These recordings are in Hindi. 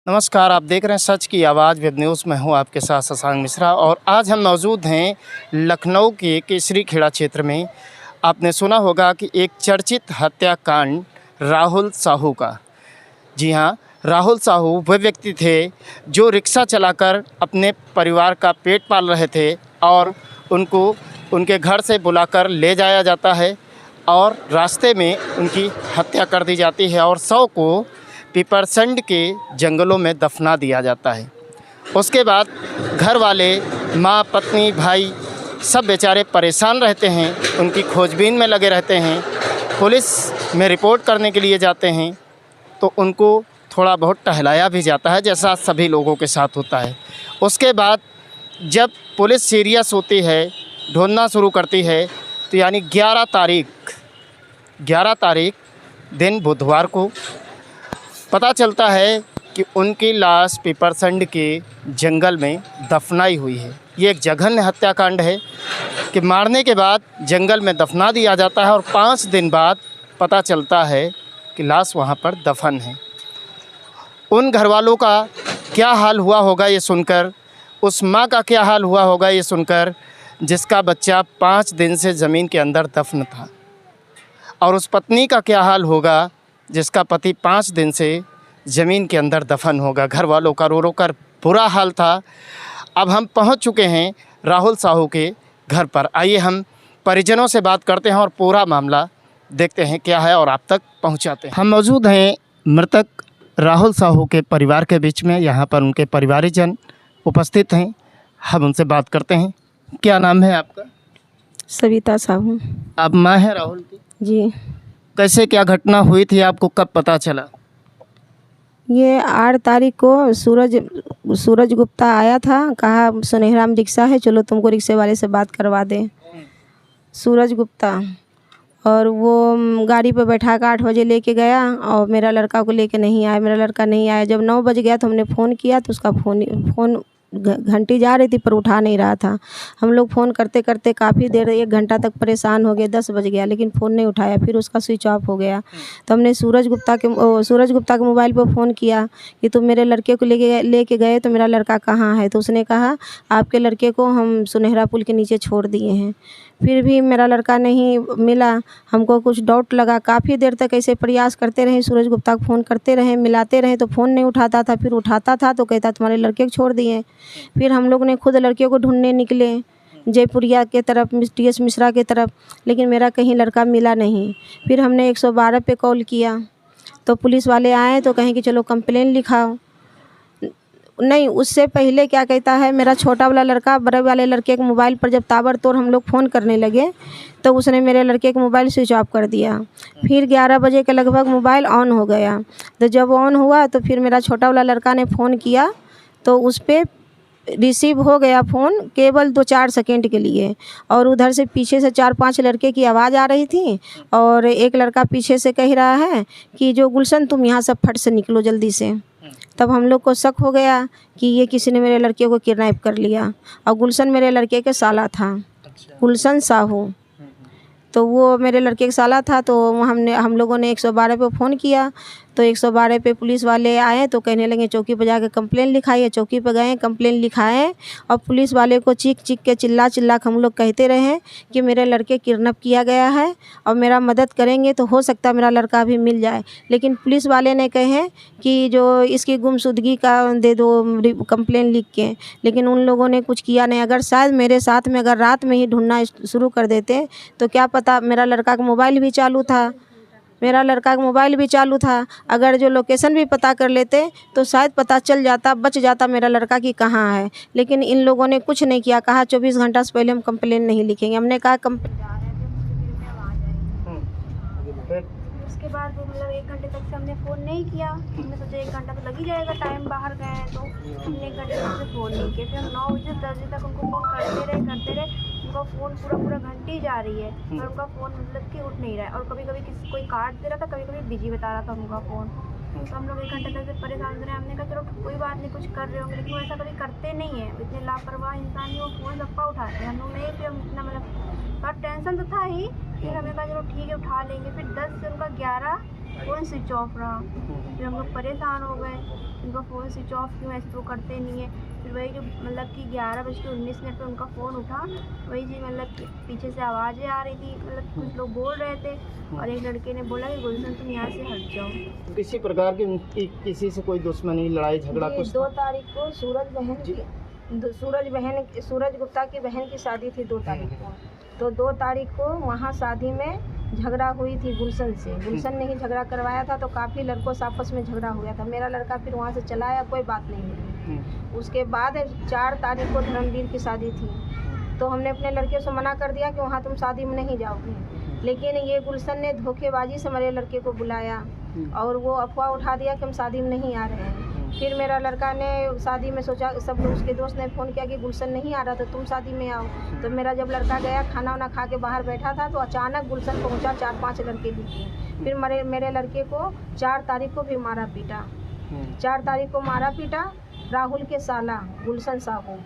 नमस्कार, आप देख रहे हैं सच की आवाज़ वेब न्यूज़ में हूं आपके साथ शशांक मिश्रा। और आज हम मौजूद हैं लखनऊ के केसरी खेड़ा क्षेत्र में। आपने सुना होगा कि एक चर्चित हत्याकांड राहुल साहू का। जी हां, राहुल साहू वह व्यक्ति थे जो रिक्शा चलाकर अपने परिवार का पेट पाल रहे थे और उनको उनके घर से बुलाकर ले जाया जाता है और रास्ते में उनकी हत्या कर दी जाती है और शव को पीपरसंड के जंगलों में दफना दिया जाता है। उसके बाद घर वाले, माँ, पत्नी, भाई सब बेचारे परेशान रहते हैं, उनकी खोजबीन में लगे रहते हैं, पुलिस में रिपोर्ट करने के लिए जाते हैं तो उनको थोड़ा बहुत टहलाया भी जाता है, जैसा सभी लोगों के साथ होता है। उसके बाद जब पुलिस सीरियस होती है, ढूंढना शुरू करती है, तो यानी 11 तारीख दिन बुधवार को पता चलता है कि उनकी लाश पीपरसंड के जंगल में दफनाई हुई है। ये एक जघन्य हत्याकांड है कि मारने के बाद जंगल में दफना दिया जाता है और 5 दिन बाद पता चलता है कि लाश वहाँ पर दफन है। उन घरवालों का क्या हाल हुआ होगा ये सुनकर, उस माँ का क्या हाल हुआ होगा ये सुनकर जिसका बच्चा 5 दिन से ज़मीन के अंदर दफन था, और उस पत्नी का क्या हाल होगा जिसका पति 5 दिन से ज़मीन के अंदर दफन होगा। घर वालों का रो रो कर बुरा हाल था। अब हम पहुंच चुके हैं राहुल साहू के घर पर। आइए हम परिजनों से बात करते हैं और पूरा मामला देखते हैं क्या है और आप तक पहुंचाते हैं। हम मौजूद हैं मृतक राहुल साहू के परिवार के बीच में। यहाँ पर उनके परिवारजन उपस्थित हैं, हम उनसे बात करते हैं। क्या नाम है आपका? सविता साहू। आप माँ हैं राहुल की? जी। कैसे क्या घटना हुई थी, आपको कब पता चला? ये 8 तारीख को सूरज गुप्ता आया था, कहा सुनहरा में रिक्शा है, चलो तुमको रिक्शे वाले से बात करवा दें। सूरज गुप्ता, और वो गाड़ी पे बैठा कर 8 बजे लेके गया और मेरा लड़का को लेके नहीं आया। मेरा लड़का नहीं आया। जब 9 बज गया तो हमने फ़ोन किया तो उसका फ़ोन घंटी जा रही थी पर उठा नहीं रहा था। हम लोग फ़ोन करते करते काफ़ी देर 1 घंटा तक परेशान हो गए। 10 बज गया लेकिन फ़ोन नहीं उठाया, फिर उसका स्विच ऑफ हो गया। तो हमने सूरज गुप्ता के मोबाइल पर फ़ोन किया कि तुम मेरे लड़के को लेके गए तो मेरा लड़का कहाँ है? तो उसने कहा आपके लड़के को हम सुनहरा पुल के नीचे छोड़ दिए हैं। फिर भी मेरा लड़का नहीं मिला। हमको कुछ डाउट लगा, काफ़ी देर तक ऐसे प्रयास करते रहे, सूरज गुप्ता को फ़ोन करते रहे, मिलाते रहे तो फ़ोन नहीं उठाता था। फिर उठाता था तो कहता तुम्हारे लड़के को छोड़ दिए। फिर हम लोग ने खुद लड़के को ढूंढने निकले जयपुरिया के तरफ, TS मिश्रा के तरफ, लेकिन मेरा कहीं लड़का मिला नहीं। फिर हमने 112 पे कॉल किया तो पुलिस वाले आए तो कहें कि चलो कंप्लेन लिखाओ। नहीं, उससे पहले क्या कहता है, मेरा छोटा वाला लड़का बड़े वाले लड़के के मोबाइल पर जब ताबड़तोड़ हम लोग फ़ोन करने लगे तो उसने मेरे लड़के का मोबाइल स्विच ऑफ कर दिया। फिर 11 बजे के लगभग मोबाइल ऑन हो गया। तो जब ऑन हुआ तो फिर मेरा छोटा वाला लड़का ने फ़ोन किया तो उस पर रिसीव हो गया फ़ोन केवल 2-4 सेकेंड के लिए, और उधर से पीछे से 4-5 लड़के की आवाज़ आ रही थी और एक लड़का पीछे से कह रहा है कि जो गुलशन तुम यहाँ से फट से निकलो जल्दी से। तब हम लोग को शक हो गया कि ये किसी ने मेरे लड़के को किडनैप कर लिया, और गुलशन मेरे लड़के के साला था। गुलशन साहू तो वो मेरे लड़के का साला था। तो हम लोगों ने 112 पे फ़ोन किया तो 112 पे पुलिस वाले आए तो कहने लगे चौकी पर जाकर कंप्लेन लिखाइए। चौकी पर गए, कंप्लेन लिखाएं और पुलिस वाले को चीख के चिल्ला के हम लोग कहते रहे कि मेरे लड़के किडनैप किया गया है और मेरा मदद करेंगे तो हो सकता है मेरा लड़का भी मिल जाए। लेकिन पुलिस वाले ने कहे कि जो इसकी गुमशुदगी का दे दो कंप्लेन लिख के, लेकिन उन लोगों ने कुछ किया नहीं। अगर शायद मेरे साथ में अगर रात में ही ढूंढना शुरू कर देते तो क्या पता, मेरा लड़का का मोबाइल भी चालू था। अगर जो लोकेशन भी पता कर लेते तो शायद पता चल जाता, बच जाता मेरा लड़का की कहाँ है। लेकिन इन लोगों ने कुछ नहीं किया। कहा 24 घंटा से पहले हम कंप्लेन नहीं लिखेंगे। हमने कहा उसके बाद मतलब 1 घंटे तक से हमने फ़ोन नहीं किया। हमने सोचा 1 घंटा तो लग ही जाएगा, टाइम बाहर गए हैं तो हमने 1 घंटे तक से फ़ोन नहीं किया। फिर हम 9 बजे 10 बजे तक उनको फ़ोन करते रहे। उनका फ़ोन पूरा घंटी जा रही है और उनका फ़ोन मतलब कि उठ नहीं रहा है, और कभी कोई काट दे रहा था, कभी बिजी बता रहा था उनका फ़ोन। तो हम लोग 1 घंटे तक से परेशान रहे। हमने कहा चलो कोई बात नहीं, कुछ कर रहे होंगे, लेकिन वो ऐसा कभी करते नहीं है। इतने लापरवाह इंसान ही वो फ़ोन सबका उठाते हैं। हम लोग नहीं, फिर हम इतना मतलब थोड़ा टेंशन तो था ही, फिर हमें कहा चलो ठीक है उठा लेंगे। फिर 10 से उनका 11 फ़ोन स्विच ऑफ रहा। फिर हम लोग परेशान हो गए, उनका फ़ोन स्विच ऑफ क्यों है, ऐसे तो करते नहीं है। फिर वही जो मतलब कि 11:19 पे उनका फ़ोन उठा, वही जी मतलब कि पीछे से आवाज़ें आ रही थी, मतलब कुछ लोग बोल रहे थे और एक लड़के ने बोला कि गुलशन तुम यहाँ से हट जाओ। किसी प्रकार की उनकी किसी से कोई दुश्मनी, लड़ाई झगड़ा जी, कुछ? 2 तारीख को सूरज गुप्ता की बहन की शादी थी 2 तारीख को। तो 2 तारीख को वहाँ शादी में झगड़ा हुई थी गुलशन से। गुलशन ने ही झगड़ा करवाया था, तो काफ़ी लड़कों से आपस में झगड़ा हो गया था। मेरा लड़का फिर वहाँ से चला आया, कोई बात नहीं हुई। उसके बाद 4 तारीख को धर्मवीर की शादी थी, तो हमने अपने लड़के से मना कर दिया कि वहाँ तुम शादी में नहीं जाओगे। लेकिन ये गुलशन ने धोखेबाजी से मेरे लड़के को बुलाया और वो अफवाह उठा दिया कि हम शादी में नहीं आ रहे हैं। फिर मेरा लड़का ने शादी में सोचा, सब लोग उसके दोस्त ने फ़ोन किया कि गुलशन नहीं आ रहा, तो तुम शादी में आओ। तो मेरा जब लड़का गया, खाना वाना खा के बाहर बैठा था, तो अचानक गुलशन पहुंचा 4-5 लड़के लेके। फिर मेरे लड़के को 4 तारीख को भी मारा पीटा। 4 तारीख को मारा पीटा राहुल के साला गुलशन साहू,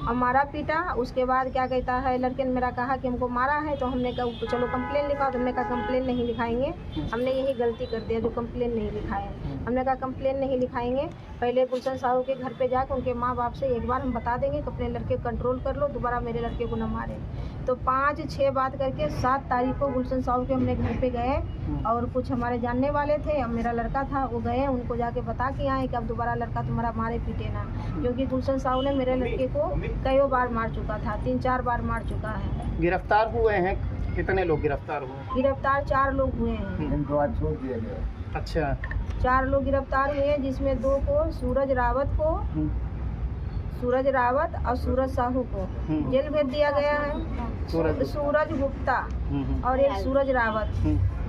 और मारा पीटा। उसके बाद क्या कहता है, लड़के ने मेरा कहा कि हमको मारा है, तो हमने कहा चलो कंप्लेन लिखाओ। तो हमने कहा कंप्लेन नहीं लिखाएंगे, हमने यही गलती कर दिया जो कंप्लेन नहीं लिखाए। हमने कहा कंप्लेन नहीं लिखाएंगे, पहले गुलशन साहू के घर पे जाकर उनके माँ बाप से एक बार हम बता देंगे कि अपने लड़के को कंट्रोल कर लो, दोबारा मेरे लड़के को न मारे। तो 5-6 बात करके 7 तारीख को गुलशन साहू के हमने घर पे गए, और कुछ हमारे जानने वाले थे, अब मेरा लड़का था, वो गए, उनको जाके बता के आए कि अब दोबारा लड़का तुम्हारा मारे पीटे ना। क्योंकि गुलशन साहू ने मेरे लड़के को कई बार मार चुका था, 3-4 बार मार चुका है। गिरफ्तार हुए हैं? कितने लोग गिरफ्तार हुए? गिरफ्तार 4 लोग हुए हैं। अच्छा, 4 लोग गिरफ्तार हुए हैं, जिसमें 2 को सूरज रावत और सूरज साहू को जेल भेज दिया गया है। सूरज गुप्ता और एक सूरज रावत,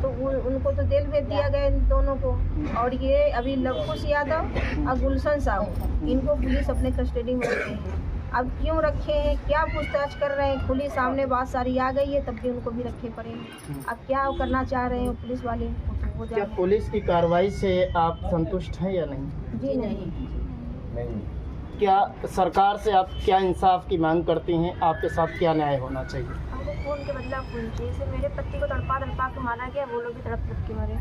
तो उनको तो जेल भेज दिया गया इन दोनों को। और ये अभी लवकुश यादव और गुलशन साहू, इनको पुलिस अपने कस्टडी में रखे हैं। अब क्यों रखे हैं, क्या पूछताछ कर रहे हैं, खुली सामने बात सारी आ गई है, तब भी उनको भी रखे पड़े हैं। अब क्या करना चाह रहे हैं पुलिस वाले, वो क्या पुलिस की कार्रवाई से आप संतुष्ट हैं या नहीं? जी नहीं। क्या सरकार से आप क्या इंसाफ की मांग करती हैं? आपके साथ क्या न्याय होना चाहिए? हमको खून के बदला खून चाहिए। जैसे मेरे पति को तड़पा के मारा गया, वो लोग भी तड़प के मारे।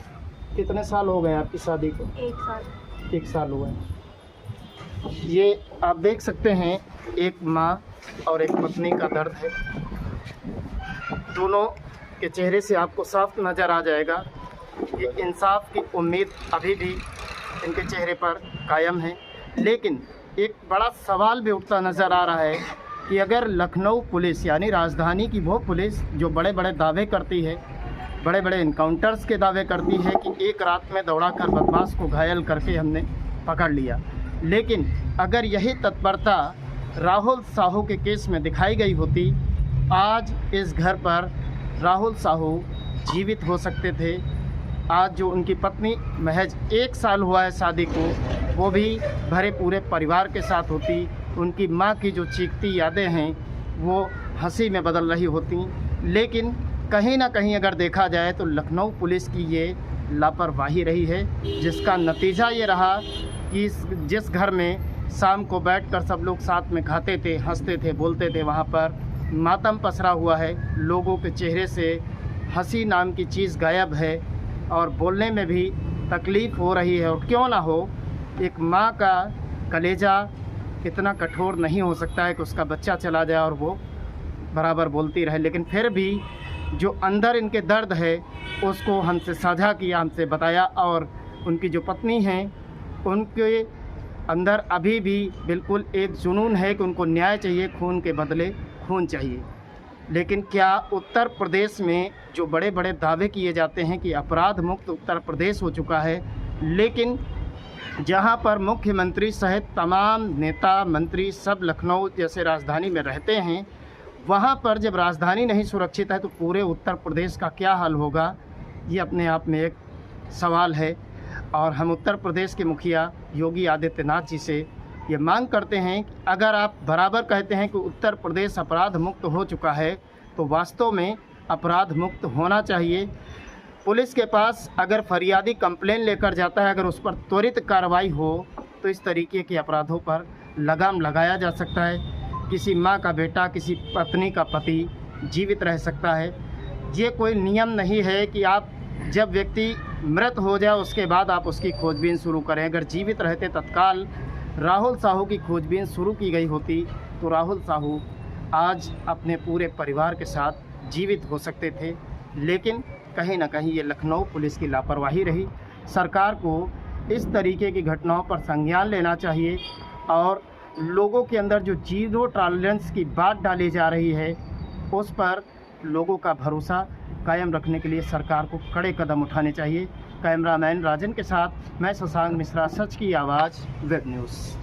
कितने साल हो गए आपकी शादी को? 1 साल। 1 साल हुआ है। ये आप देख सकते हैं, एक माँ और एक पत्नी का दर्द है। दोनों के चेहरे से आपको साफ नज़र आ जाएगा, ये इंसाफ की उम्मीद अभी भी इनके चेहरे पर कायम है। लेकिन एक बड़ा सवाल भी उठता नज़र आ रहा है कि अगर लखनऊ पुलिस, यानी राजधानी की वो पुलिस जो बड़े बड़े दावे करती है, बड़े बड़े इनकाउंटर्स के दावे करती है कि एक रात में दौड़ाकर बदमाश को घायल करके हमने पकड़ लिया, लेकिन अगर यही तत्परता राहुल साहू के केस में दिखाई गई होती, आज इस घर पर राहुल साहू जीवित हो सकते थे। आज जो उनकी पत्नी महज 1 साल हुआ है शादी को, वो भी भरे पूरे परिवार के साथ होती। उनकी माँ की जो चीखती यादें हैं वो हंसी में बदल रही होती। लेकिन कहीं ना कहीं अगर देखा जाए तो लखनऊ पुलिस की ये लापरवाही रही है, जिसका नतीजा ये रहा कि जिस घर में शाम को बैठकर सब लोग साथ में खाते थे, हंसते थे, बोलते थे, वहाँ पर मातम पसरा हुआ है। लोगों के चेहरे से हंसी नाम की चीज़ गायब है और बोलने में भी तकलीफ़ हो रही है। और क्यों ना हो, एक माँ का कलेजा इतना कठोर नहीं हो सकता है कि उसका बच्चा चला जाए और वो बराबर बोलती रहे। लेकिन फिर भी जो अंदर इनके दर्द है उसको हमसे साझा किया, हमसे बताया। और उनकी जो पत्नी हैं, उनके अंदर अभी भी बिल्कुल एक जुनून है कि उनको न्याय चाहिए, खून के बदले खून चाहिए। लेकिन क्या उत्तर प्रदेश में जो बड़े बड़े दावे किए जाते हैं कि अपराध मुक्त उत्तर प्रदेश हो चुका है, लेकिन जहां पर मुख्यमंत्री सहित तमाम नेता मंत्री सब लखनऊ जैसे राजधानी में रहते हैं, वहां पर जब राजधानी नहीं सुरक्षित है तो पूरे उत्तर प्रदेश का क्या हाल होगा, ये अपने आप में एक सवाल है। और हम उत्तर प्रदेश के मुखिया योगी आदित्यनाथ जी से ये मांग करते हैं कि अगर आप बराबर कहते हैं कि उत्तर प्रदेश अपराध मुक्त हो चुका है, तो वास्तव में अपराध मुक्त होना चाहिए। पुलिस के पास अगर फरियादी कंप्लेन लेकर जाता है, अगर उस पर त्वरित कार्रवाई हो तो इस तरीके के अपराधों पर लगाम लगाया जा सकता है। किसी माँ का बेटा, किसी पत्नी का पति जीवित रह सकता है। ये कोई नियम नहीं है कि आप जब व्यक्ति मृत हो जाए उसके बाद आप उसकी खोजबीन शुरू करें। अगर जीवित रहते तत्काल राहुल साहू की खोजबीन शुरू की गई होती तो राहुल साहू आज अपने पूरे परिवार के साथ जीवित हो सकते थे। लेकिन कहीं ना कहीं ये लखनऊ पुलिस की लापरवाही रही। सरकार को इस तरीके की घटनाओं पर संज्ञान लेना चाहिए और लोगों के अंदर जो जीरो टॉलरेंस की बात डाली जा रही है उस पर लोगों का भरोसा कायम रखने के लिए सरकार को कड़े कदम उठाने चाहिए। कैमरामैन राजन के साथ मैं शशांक मिश्रा, सच की आवाज़, वेब न्यूज़।